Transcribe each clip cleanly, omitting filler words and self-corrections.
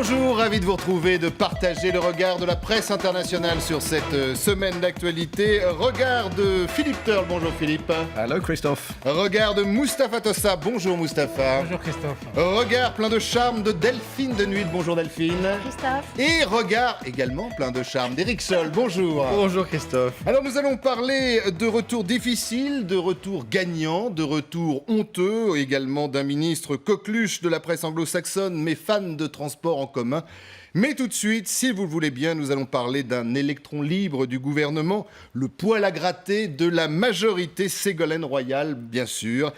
Bonjour, ravi de vous retrouver, de partager le regard de la presse internationale sur cette semaine d'actualité. Regard de Philippe Turle, bonjour Philippe. Hello Christophe. Regard de Mustapha Tossa, bonjour Mustapha. Bonjour Christophe. Regard plein de charme de Delphine de Nuit, bonjour Delphine. Christophe. Et regard également plein de charme d'Éric Sol, bonjour. Bonjour Christophe. Alors nous allons parler de retours difficiles, de retours gagnants, de retours honteux, également d'un ministre coqueluche de la presse anglo-saxonne, mais fan de transport en commun. Mais tout de suite, si vous le voulez bien, nous allons parler d'un électron libre du gouvernement, le poil à gratter de la majorité Ségolène Royal, bien sûr.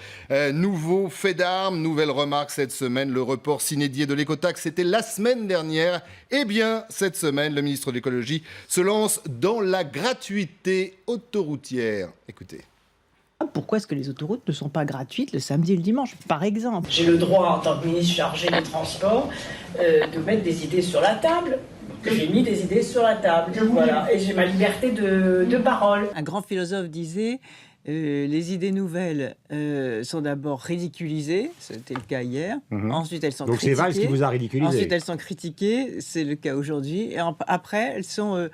Nouveau fait d'armes, nouvelle remarque cette semaine, le report s'inédié de l'écotaxe, c'était la semaine dernière. Eh bien, cette semaine, le ministre de l'écologie se lance dans la gratuité autoroutière. Écoutez. Pourquoi est-ce que les autoroutes ne sont pas gratuites le samedi et le dimanche, par exemple? J'ai le droit, en tant que ministre chargé des Transports, de mettre des idées sur la table. J'ai mis des idées sur la table, voilà. Et j'ai ma liberté de parole. Un grand philosophe disait les idées nouvelles sont d'abord ridiculisées, c'était le cas hier. Ensuite, elles sont Donc critiquées. c'est Valls qui vous a ridiculisé. Ensuite, elles sont critiquées, c'est le cas aujourd'hui. Et après, elles sont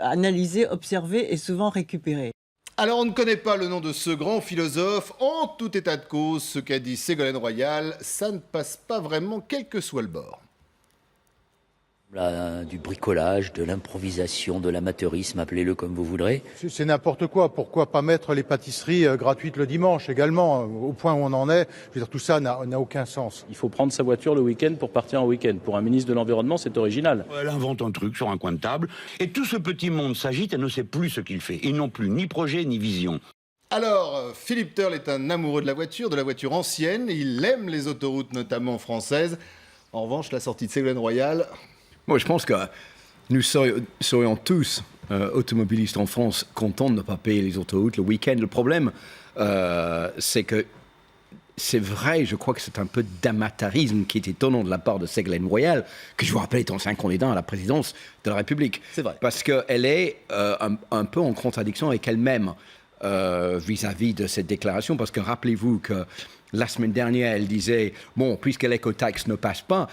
analysées, observées et souvent récupérées. Alors, on ne connaît pas le nom de ce grand philosophe. En tout état de cause, ce qu'a dit Ségolène Royal, ça ne passe pas vraiment, quel que soit le bord. Du bricolage, de l'improvisation, de l'amateurisme, appelez-le comme vous voudrez. C'est n'importe quoi. Pourquoi pas mettre les pâtisseries gratuites le dimanche également? Au point où on en est, je veux dire, tout ça n'a aucun sens. Il faut prendre sa voiture le week-end pour partir en week-end. Pour un ministre de l'Environnement, c'est original. Elle invente un truc sur un coin de table et tout ce petit monde s'agite et ne sait plus ce qu'il fait. Ils n'ont plus ni projet ni vision. Alors, Philippe Turle est un amoureux de la voiture ancienne. Il aime les autoroutes, notamment françaises. En revanche, la sortie de Ségolène Royal... Moi, je pense que nous serions tous automobilistes en France contents de ne pas payer les autoroutes le week-end. Le problème, c'est que c'est vrai, je crois que c'est un peu d'amateurisme qui est étonnant de la part de Ségolène Royal, que je vous rappelle est ancien candidat à la présidence de la République. C'est vrai. Parce qu'elle est un peu en contradiction avec elle-même vis-à-vis de cette déclaration. Parce que rappelez-vous que la semaine dernière, elle disait, bon, puisque l'écotaxe ne passe pas,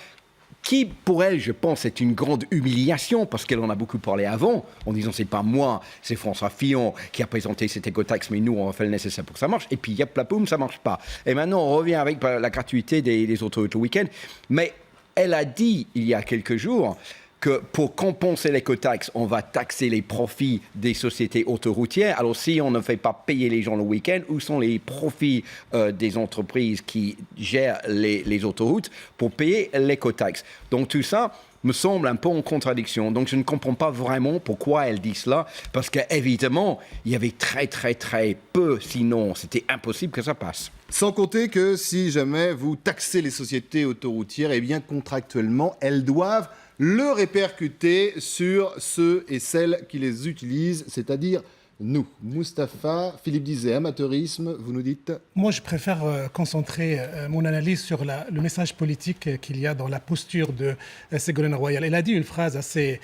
qui, pour elle, je pense, est une grande humiliation, parce qu'elle en a beaucoup parlé avant, en disant c'est pas moi, c'est François Fillon qui a présenté cette écotaxe, mais nous, on a fait le nécessaire pour que ça marche. Et puis, yep, la poum, ça marche pas. Et maintenant, on revient avec la gratuité des autoroutes le week-end. Mais elle a dit, il y a quelques jours, que pour compenser l'écotaxe, on va taxer les profits des sociétés autoroutières. Alors, si on ne fait pas payer les gens le week-end, où sont les profits des entreprises qui gèrent les autoroutes pour payer l'écotaxe? Donc, tout ça me semble un peu en contradiction. Donc, je ne comprends pas vraiment pourquoi elle dit cela, parce qu'évidemment, il y avait très, très, très peu, sinon c'était impossible que ça passe. Sans compter que si jamais vous taxez les sociétés autoroutières, eh bien, contractuellement, elles doivent le répercuter sur ceux et celles qui les utilisent, c'est-à-dire nous. Mustapha, Philippe disait amateurisme, vous nous dites? Moi, je préfère concentrer mon analyse sur le message politique qu'il y a dans la posture de Ségolène Royal. Elle a dit une phrase assez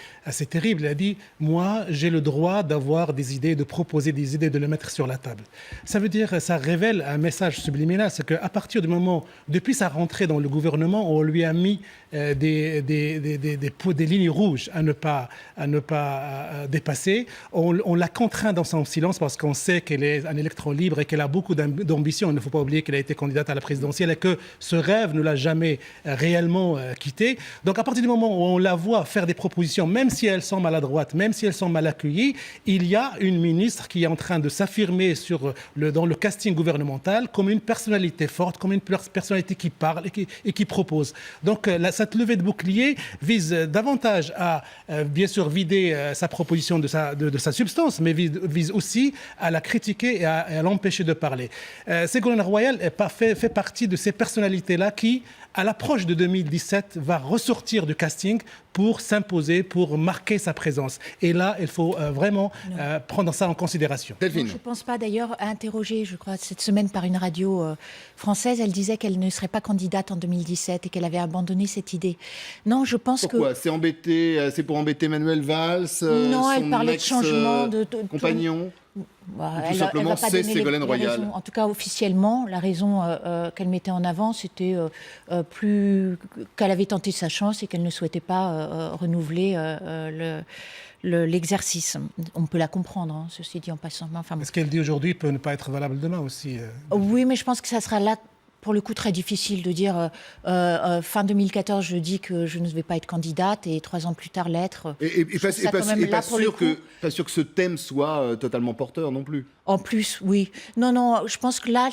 terrible. Elle a dit « Moi, j'ai le droit d'avoir des idées, de proposer des idées, de les mettre sur la table ». Ça veut dire, ça révèle un message subliminal. C'est qu'à partir du moment, depuis sa rentrée dans le gouvernement, on lui a mis des lignes rouges à ne pas dépasser. On l'a contraint dans son silence parce qu'on sait qu'elle est un électron libre et qu'elle a beaucoup d'ambition. Il ne faut pas oublier qu'elle a été candidate à la présidentielle et que ce rêve ne l'a jamais réellement quitté. Donc à partir du moment où on la voit faire des propositions, même si elles sont maladroites, même si elles sont mal accueillies, il y a une ministre qui est en train de s'affirmer dans le casting gouvernemental comme une personnalité forte, comme une personnalité qui parle et qui propose. Donc cette levée de bouclier vise davantage à bien sûr vider sa proposition de sa substance, mais vise aussi à la critiquer et à l'empêcher de parler. Ségolène Royal fait partie de ces personnalités-là qui, à l'approche de 2017, va ressortir du casting pour s'imposer, pour marquer sa présence. Et là, il faut vraiment prendre ça en considération. Delphine. Je ne pense pas d'ailleurs à interroger, je crois, cette semaine par une radio française, elle disait qu'elle ne serait pas candidate en 2017 et qu'elle avait abandonné cette idée. Non, je pense Pourquoi ? C'est pour embêter Manuel Valls, non, son elle parlait de changement de compagnon. Tout simplement, c'est Ségolène Royal. En tout cas, officiellement, la raison qu'elle mettait en avant, c'était qu'elle avait tenté sa chance et qu'elle ne souhaitait pas renouveler l'exercice. On peut la comprendre, hein, ceci dit en passant. Enfin, Ce qu'elle dit aujourd'hui peut ne pas être valable demain aussi. Oui, mais je pense que ça sera là, pour le coup, très difficile de dire fin 2014, je dis que je ne vais pas être candidate et 3 ans plus tard l'être. Pas sûr que ce thème soit totalement porteur non plus. En plus, oui. Non, je pense que là,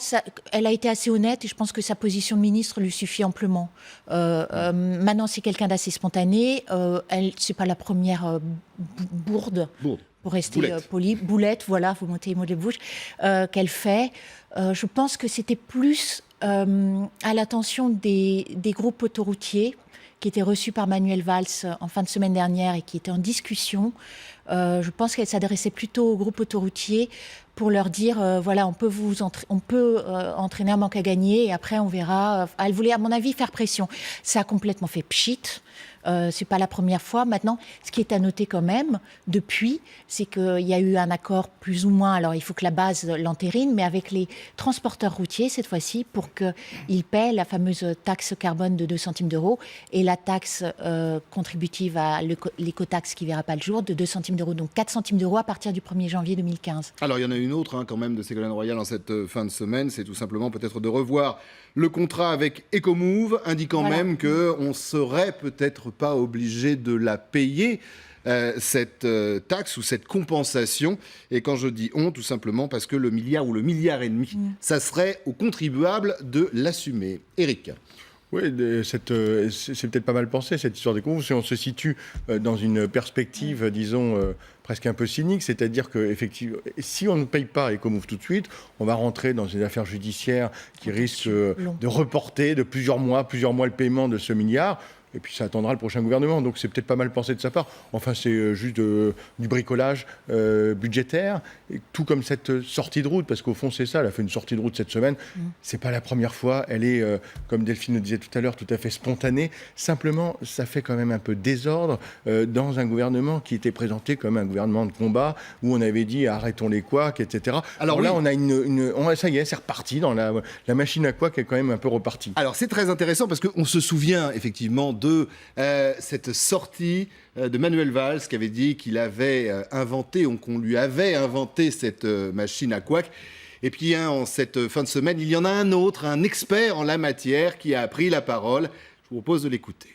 elle a été assez honnête et je pense que sa position de ministre lui suffit amplement. Maintenant, c'est quelqu'un d'assez spontané. C'est pas la première bourde. Pour rester poli, boulette, voilà, vous montez les mots de bouche, qu'elle fait. Je pense que c'était plus à l'attention des groupes autoroutiers qui étaient reçus par Manuel Valls en fin de semaine dernière et qui étaient en discussion. Je pense qu'elle s'adressait plutôt aux groupes autoroutiers pour leur dire, voilà, on peut entraîner un manque à gagner et après on verra. Elle voulait, à mon avis, faire pression. Ça a complètement fait pchit. C'est pas la première fois. Maintenant, ce qui est à noter quand même, depuis, c'est qu'il y a eu un accord plus ou moins, alors il faut que la base l'entérine, mais avec les transporteurs routiers, cette fois-ci, pour qu'ils paient la fameuse taxe carbone de 2 centimes d'euros et la taxe contributive à l'écotaxe qui ne verra pas le jour de 2 centimes d'euros, donc 4 centimes d'euros à partir du 1er janvier 2015. Alors, il y en a une autre quand même de Ségolène Royal en cette fin de semaine, c'est tout simplement peut-être de revoir le contrat avec Ecomove, indiquant même qu'on ne serait peut-être pas obligé de la payer, cette taxe ou cette compensation. Et quand je dis on, tout simplement parce que le milliard ou le milliard et demi, ça serait aux contribuables de l'assumer. Éric. Oui, c'est peut-être pas mal pensé, cette histoire des conventions. Si on se situe dans une perspective, disons, presque un peu cynique, c'est-à-dire qu'effectivement, si on ne paye pas Ecomove tout de suite, on va rentrer dans une affaire judiciaire qui risque de reporter de plusieurs mois le paiement de ce milliard. Et puis ça attendra le prochain gouvernement. Donc c'est peut-être pas mal pensé de sa part. Enfin, c'est juste du bricolage budgétaire, et tout comme cette sortie de route, parce qu'au fond c'est ça, elle a fait une sortie de route cette semaine. C'est pas la première fois, elle est, comme Delphine le disait tout à l'heure, tout à fait spontanée. Simplement, ça fait quand même un peu désordre dans un gouvernement qui était présenté comme un gouvernement de combat, où on avait dit arrêtons les couacs, etc. Alors là, on a ça y est, c'est reparti dans la machine à couacs est quand même un peu repartie. Alors c'est très intéressant parce qu'on se souvient effectivement de cette sortie de Manuel Valls qui avait dit qu'il avait inventé, ou qu'on lui avait inventé cette machine à couacs. Et puis en cette fin de semaine, il y en a un autre, un expert en la matière qui a pris la parole. Je vous propose de l'écouter.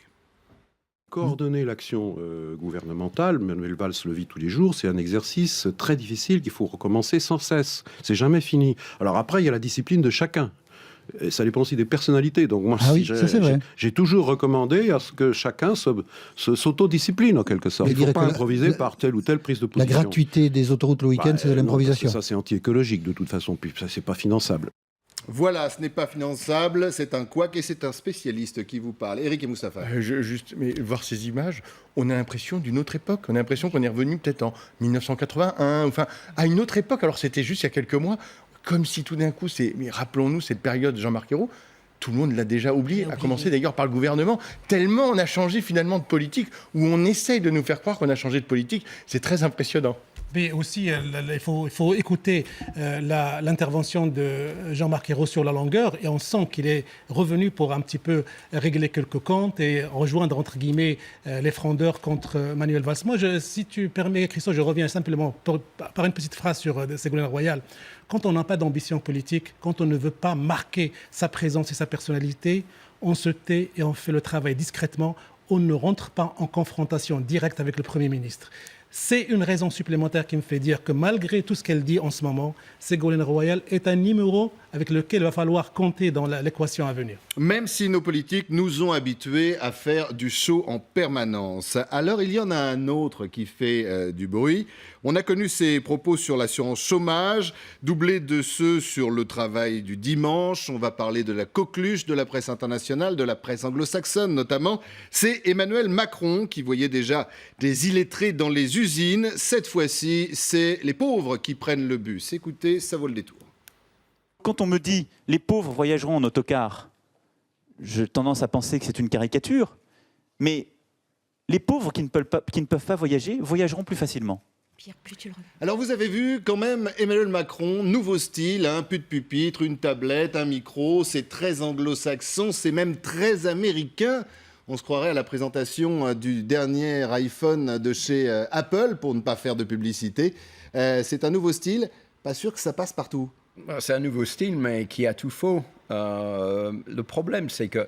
Coordonner l'action gouvernementale, Manuel Valls le vit tous les jours, c'est un exercice très difficile qu'il faut recommencer sans cesse. C'est jamais fini. Alors après, il y a la discipline de chacun. Et ça dépend aussi des personnalités. Donc moi, j'ai toujours recommandé à ce que chacun s'autodiscipline en quelque sorte. Il ne faut pas improviser par telle ou telle prise de position. La gratuité des autoroutes le week-end, c'est de l'improvisation. Ça, c'est anti-écologique de toute façon. Puis ça, c'est pas finançable. Voilà, ce n'est pas finançable, c'est un couac et c'est un spécialiste qui vous parle. Éric et Moustapha. Mais voir ces images, on a l'impression d'une autre époque. On a l'impression qu'on est revenu peut-être en 1981, enfin à une autre époque. Alors c'était juste il y a quelques mois. Comme si tout d'un coup, mais rappelons-nous cette période de Jean-Marc Ayrault, tout le monde l'a déjà oublié, à commencer d'ailleurs par le gouvernement, tellement on a changé finalement de politique, où on essaye de nous faire croire qu'on a changé de politique, c'est très impressionnant. Mais aussi, il faut écouter l'intervention de Jean-Marc Ayrault sur la longueur, et on sent qu'il est revenu pour un petit peu régler quelques comptes et rejoindre, entre guillemets, les frondeurs contre Manuel Valls. Moi, si tu permets, Christophe, je reviens simplement par une petite phrase sur Ségolène Royal. Quand on n'a pas d'ambition politique, quand on ne veut pas marquer sa présence et sa personnalité, on se tait et on fait le travail discrètement. On ne rentre pas en confrontation directe avec le Premier ministre. C'est une raison supplémentaire qui me fait dire que malgré tout ce qu'elle dit en ce moment, Ségolène Royal est un numéro avec lequel il va falloir compter dans l'équation à venir. Même si nos politiques nous ont habitués à faire du show en permanence. Alors il y en a un autre qui fait du bruit. On a connu ses propos sur l'assurance chômage, doublés de ceux sur le travail du dimanche. On va parler de la coqueluche de la presse internationale, de la presse anglo-saxonne notamment. C'est Emmanuel Macron qui voyait déjà des illettrés dans les usines. Cette fois-ci, c'est les pauvres qui prennent le bus. Écoutez, ça vaut le détour. Quand on me dit « les pauvres voyageront en autocar », j'ai tendance à penser que c'est une caricature, mais les pauvres qui ne peuvent pas voyager voyageront plus facilement. pire, plus tu le regardes. Alors vous avez vu quand même Emmanuel Macron, nouveau style, hein, plus de pupitre, une tablette, un micro, c'est très anglo-saxon, c'est même très américain. On se croirait à la présentation du dernier iPhone de chez Apple, pour ne pas faire de publicité. C'est un nouveau style, pas sûr que ça passe partout. C'est un nouveau style, mais qui a tout faux. Le problème, c'est que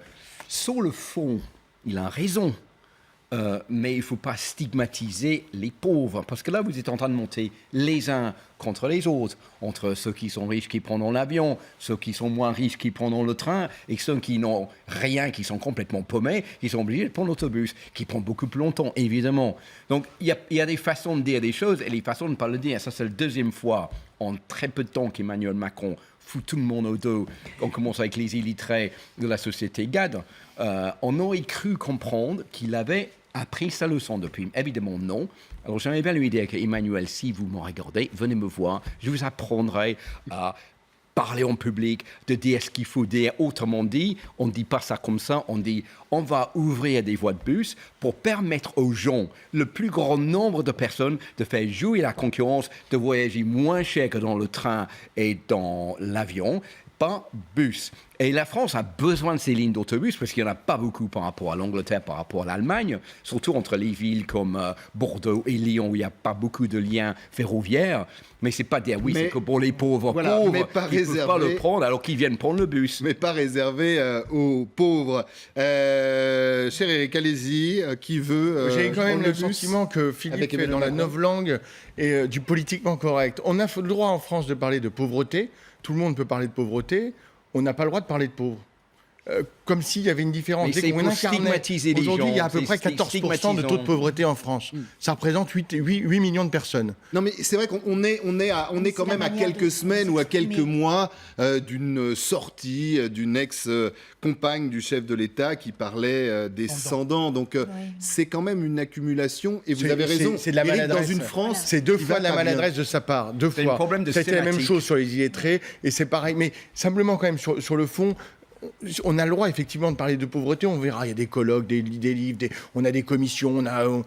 sur le fond, il a raison. Mais il ne faut pas stigmatiser les pauvres, parce que là, vous êtes en train de monter les uns contre les autres, entre ceux qui sont riches qui prendront l'avion, ceux qui sont moins riches qui prendront le train, et ceux qui n'ont rien, qui sont complètement paumés, qui sont obligés de prendre l'autobus, qui prend beaucoup plus longtemps, évidemment. Donc, il y a des façons de dire des choses et des façons de ne pas le dire. Ça, c'est la deuxième fois en très peu de temps qu'Emmanuel Macron fout tout le monde au dos. On commence avec les illettrés de la société GAD. On aurait cru comprendre qu'il avait appris sa leçon depuis. Évidemment, non. Alors, j'aimerais bien lui dire qu'Emmanuel, si vous me regardez, venez me voir. Je vous apprendrai à parler en public, de dire ce qu'il faut dire. Autrement dit, on ne dit pas ça comme ça. On dit, on va ouvrir des voies de bus pour permettre aux gens, le plus grand nombre de personnes, de faire jouer la concurrence, de voyager moins cher que dans le train et dans l'avion, pas bus. Et la France a besoin de ces lignes d'autobus parce qu'il n'y en a pas beaucoup par rapport à l'Angleterre, par rapport à l'Allemagne, surtout entre les villes comme Bordeaux et Lyon où il n'y a pas beaucoup de liens ferroviaires. Mais c'est pas dire oui, c'est que pour les pauvres, voilà, pauvres, mais pas ils ne peuvent pas le prendre alors qu'ils viennent prendre le bus. Mais pas réservé aux pauvres. Cher Eric, allez-y, qui veut J'ai quand même prendre le bus sentiment que Philippe avec fait Emmanuel dans la Macron. novlangue et du politiquement correct. On a le droit en France de parler de pauvreté. Tout le monde peut parler de pauvreté. On n'a pas le droit de parler de pauvres. Comme s'il y avait une différence. Mais Dès c'est qu'on pour incarnait- stigmatiser les Aujourd'hui, il y a à gens, peu près c'est 14% de taux de pauvreté en France. Ça représente 8 millions de personnes. Non, mais c'est vrai qu'on est quand même à quelques semaines ou à quelques mois d'une sortie d'une ex-compagne du chef de l'État qui parlait des sans-dents. Donc, c'est quand même une accumulation. Et vous avez raison. C'est de la Éric, maladresse. dans une France, c'est deux qui fois va de la pas bien. maladresse de sa part. Deux C'est fois. un problème de C'était la même sémantique. chose sur les illettrés. Et c'est pareil. Mais simplement, quand même, sur le fond, on a le droit effectivement de parler de pauvreté, on verra, il y a des colloques, des livres, on a des commissions,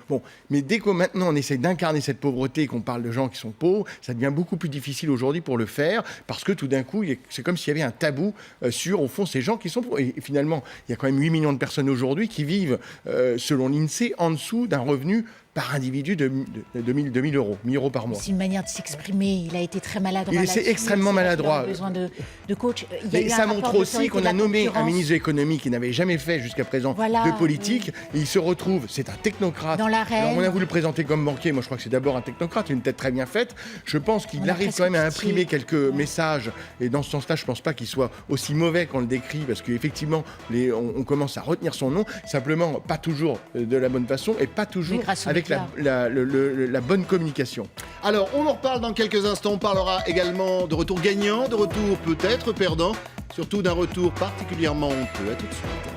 bon. Mais dès que maintenant on essaie d'incarner cette pauvreté et qu'on parle de gens qui sont pauvres, ça devient beaucoup plus difficile aujourd'hui pour le faire, parce que tout d'un coup, c'est comme s'il y avait un tabou sur, au fond, ces gens qui sont pauvres. Et finalement, il y a quand même 8 millions de personnes aujourd'hui qui vivent, selon l'INSEE, en dessous d'un revenu par individu de 1000 euros, 1000 euros par mois. C'est une manière de s'exprimer. Il a été très maladroit. Et c'est là-dessus. extrêmement C'est vrai maladroit. qu'il a besoin de coach. Il y a Mais eu ça un montre rapport aussi d'autorité qu'on de a la nommé un concurrence. ministre de l'économie qui n'avait jamais fait jusqu'à présent de politique. Et il se retrouve, c'est un technocrate. Dans l'arène. Alors on a voulu le présenter comme banquier. Moi, je crois que c'est d'abord un technocrate, une tête très bien faite. Je pense qu'il On a arrive presque quand même à pitié. imprimer quelques messages. Et dans ce sens-là, je ne pense pas qu'il soit aussi mauvais qu'on le décrit, parce qu'effectivement, on commence à retenir son nom. Simplement, pas toujours de la bonne façon et pas toujours Oui, grâce aux avec médias. la bonne communication. Alors, on en reparle dans quelques instants. On parlera également de retour gagnant, de retour peut-être perdant, surtout d'un retour particulièrement honteux. À tout de suite.